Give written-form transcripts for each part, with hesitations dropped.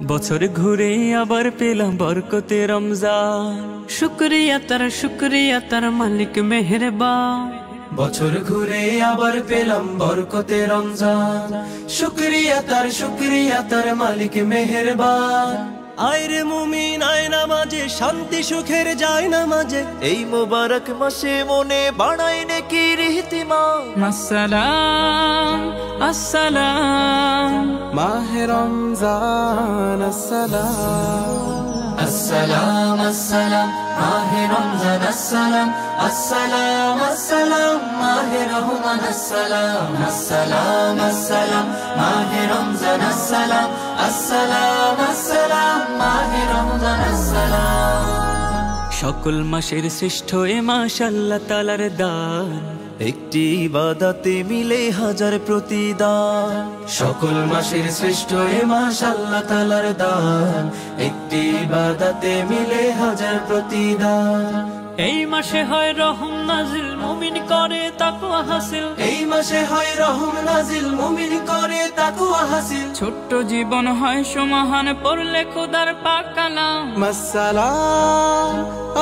বছর ঘুরে আবার পেলাম বরকতে রমজান। শুকরিয়া তার মালিক মেহেরবান। বছর ঘুরে আবার পেলাম বরকতে রমজান। শুকরিয়া তার মালিক মেহেরবান। আয়রে মুমিন আয় নামাজে, শান্তি সুখের যায় নামাজে, এই মোবারক মাসে মনে বাড়াই নেকির ইহতিমাম। আসসালাম আসসালাম মাহে রমজান আসসালাম। আসসালাম আসসালাম মাহে রমজান আসসালাম। আসসালাম আসসালাম মাহে রহমান আসসালাম। আসসালাম আসসালাম মাহে রমজান আসসালাম। আসসালাম আসসালাম মাহে রমজান আসসালাম। সকল মাসের শ্রেষ্ঠ এ মাস আল্লাহ তাআলার দান। একটি ইবাদতে মিলে হাজার প্রতিদান। সকল মাসের শ্রেষ্ঠ এ মাস আল্লাহ তাআলার দান। একটি ইবাদতে মিলে হাজার প্রতিদান। এই মাসে হয় রহম নাজিল, মুমিন করে তাকওয়া হাসিল। এই মাসে হয় রহম নাজিল, মুমিন করে তাকওয়া হাসিল। ছোট্ট জীবন হয় সমাহান, পড়লে খোদার পাক কালাম। আসসালাম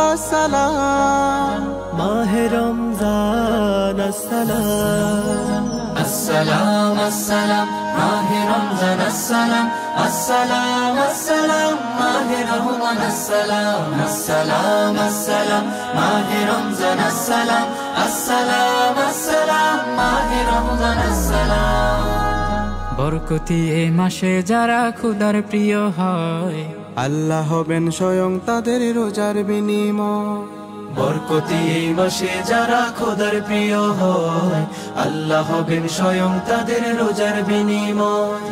আসসালাম মাহে রমজান আসসালাম। আসসালাম আসসালাম মাহে রমজান আসসালাম। আসসালাম আসসালাম মাহে রহমান আসসালাম। আসসালাম আসসালাম মাহে রমজান আসসালাম। আসসালাম আসসালাম মাহে রমজান আসসালাম। বরকতি এই মাসে যারা খোদার প্রিয় হয়, আল্লাহ হবেন স্বয়ং তাদের রোজার বিনিময়। বরকতি এই মাসে যারা খোদার প্রিয় হয়, আল্লাহ হবেন স্বয়ং তাদের রোজার বিনিময়।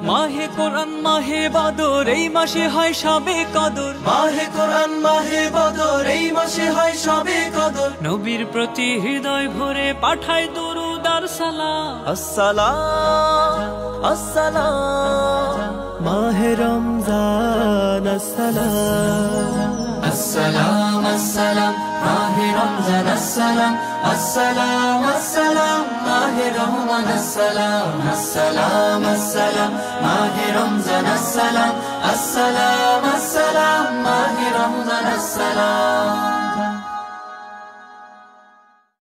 মাহে কোরআন মাহে বদর এই মাসে হয় সবে কদর। মাহে কোরআন মাহে বদর এই মাসে হয় সবে কদর। নবীর প্রতি হৃদয় ভরে পাঠায় দুরূদ আর সালাম। আসসালাম আসসালাম মাহে রমজান আসসালাম। আসসালাম আসসালাম মাহে রমজান আসসালাম। আসসালাম আসসালাম মাহে রহমান আসসালাম। আসসালাম আসসালাম মাহে রমজান আসসালাম। আসসালাম আসসালাম মাহে রমজান আসসালাম।